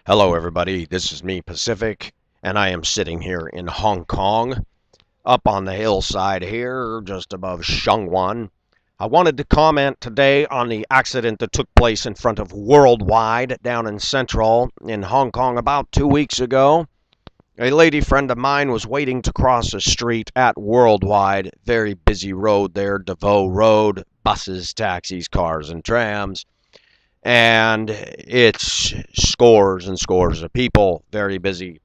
Hello, everybody. This is me, Pacific, and I am sitting here in Hong Kong, up on the hillside here, just above Shangwan. I wanted to comment today on the accident that took place in front of Worldwide down in Central in Hong Kong about 2 weeks ago. A lady friend of mine was waiting to cross a street at Worldwide, very busy road there, DeVoe Road, buses, taxis, cars, and trams. And it's scores and scores of people, very busy.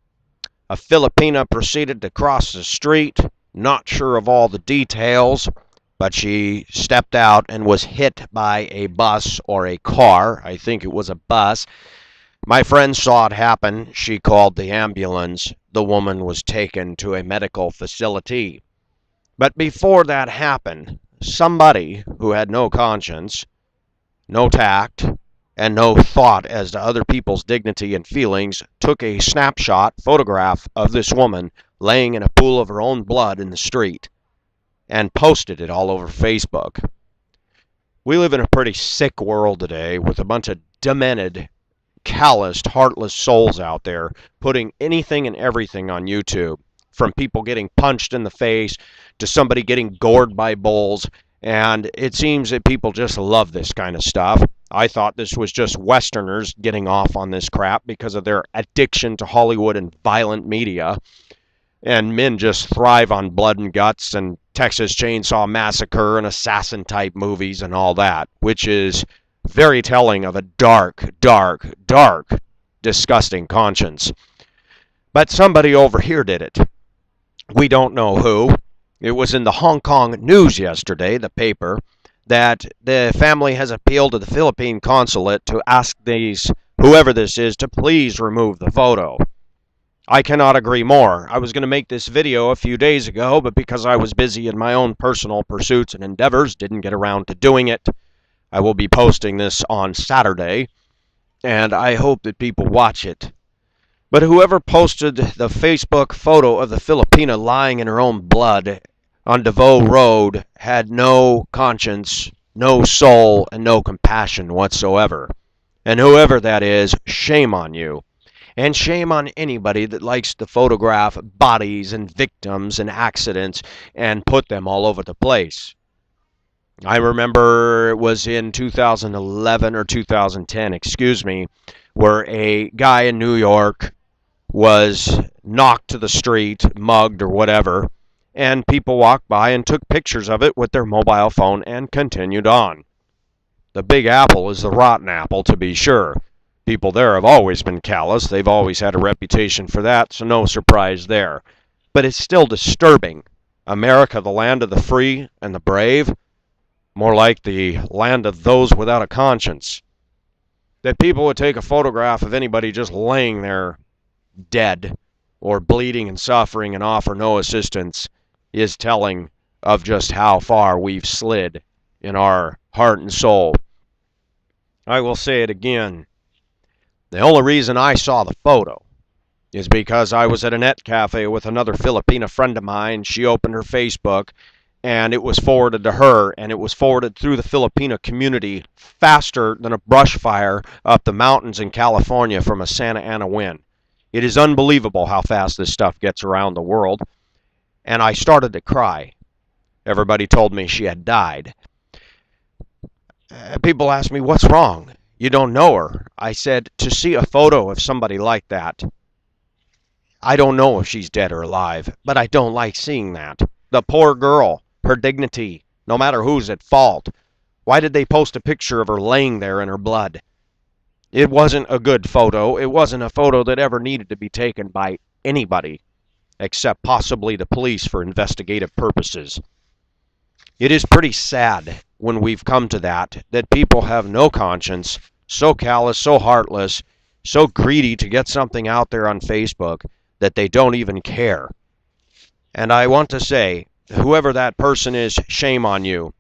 A Filipina proceeded to cross the street, not sure of all the details, but she stepped out and was hit by a bus or a car. I think it was a bus. My friend saw it happen. She called the ambulance. The woman was taken to a medical facility. But before that happened, somebody who had no conscience, no tact, and no thought as to other people's dignity and feelings, took a snapshot photograph of this woman laying in a pool of her own blood in the street and posted it all over Facebook. We live in a pretty sick world today with a bunch of demented, calloused, heartless souls out there putting anything and everything on YouTube, from people getting punched in the face to somebody getting gored by bulls. And it seems that people just love this kind of stuff. I thought this was just Westerners getting off on this crap because of their addiction to Hollywood and violent media. And men just thrive on blood and guts and Texas Chainsaw Massacre and assassin type movies and all that, which is very telling of a dark, dark, dark, disgusting conscience. But somebody over here did it. We don't know who. It was in the Hong Kong news yesterday, the paper, that the family has appealed to the Philippine consulate to ask whoever this is, to please remove the photo. I cannot agree more. I was going to make this video a few days ago, but because I was busy in my own personal pursuits and endeavors, didn't get around to doing it. I will be posting this on Saturday, and I hope that people watch it. But whoever posted the Facebook photo of the Filipina lying in her own blood on DeVoe Road had no conscience, no soul, and no compassion whatsoever. And whoever that is, shame on you. And shame on anybody that likes to photograph bodies and victims and accidents and put them all over the place. I remember it was in 2011 or 2010, where a guy in New York was knocked to the street, mugged or whatever, and people walked by and took pictures of it with their mobile phone and continued on. The Big Apple is the rotten apple, to be sure. People there have always been callous. They've always had a reputation for that, so no surprise there. But it's still disturbing. America, the land of the free and the brave, more like the land of those without a conscience. That people would take a photograph of anybody just laying there dead or bleeding and suffering and offer no assistance is telling of just how far we've slid in our heart and soul. I will say it again. The only reason I saw the photo is because I was at a net cafe with another Filipina friend of mine. She opened her Facebook, and it was forwarded to her, and it was forwarded through the Filipina community faster than a brush fire up the mountains in California from a Santa Ana wind. It is unbelievable how fast this stuff gets around the world. And I started to cry. Everybody told me she had died. People asked me, what's wrong? You don't know her. I said, to see a photo of somebody like that, I don't know if she's dead or alive, but I don't like seeing that. The poor girl, her dignity, no matter who's at fault. Why did they post a picture of her laying there in her blood? It wasn't a good photo. It wasn't a photo that ever needed to be taken by anybody, except possibly the police for investigative purposes. It is pretty sad when we've come to that people have no conscience, so callous, so heartless, so greedy to get something out there on Facebook that they don't even care. And I want to say, whoever that person is, shame on you.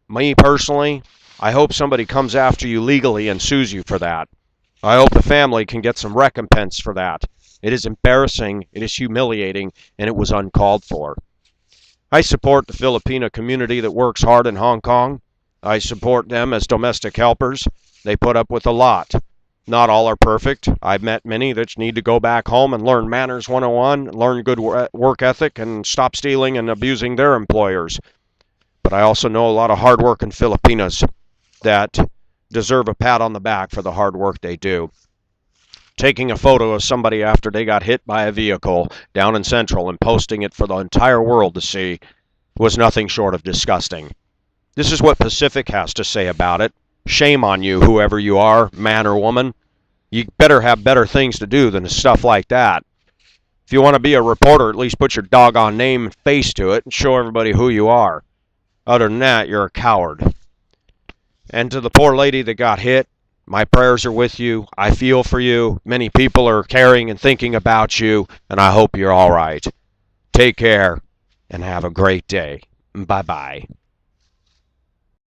Me personally, I hope somebody comes after you legally and sues you for that. I hope the family can get some recompense for that. It is embarrassing, it is humiliating, and it was uncalled for. I support the Filipino community that works hard in Hong Kong. I support them as domestic helpers. They put up with a lot. Not all are perfect. I've met many that need to go back home and learn manners 101, learn good work ethic, and stop stealing and abusing their employers. But I also know a lot of hardworking Filipinas that deserve a pat on the back for the hard work they do. Taking a photo of somebody after they got hit by a vehicle down in Central and posting it for the entire world to see was nothing short of disgusting. This is what Pacific has to say about it. Shame on you, whoever you are, man or woman. You better have better things to do than stuff like that. If you want to be a reporter, at least put your doggone name and face to it and show everybody who you are. Other than that, you're a coward. And to the poor lady that got hit, my prayers are with you. I feel for you. Many people are caring and thinking about you, and I hope you're all right. Take care and have a great day. Bye-bye.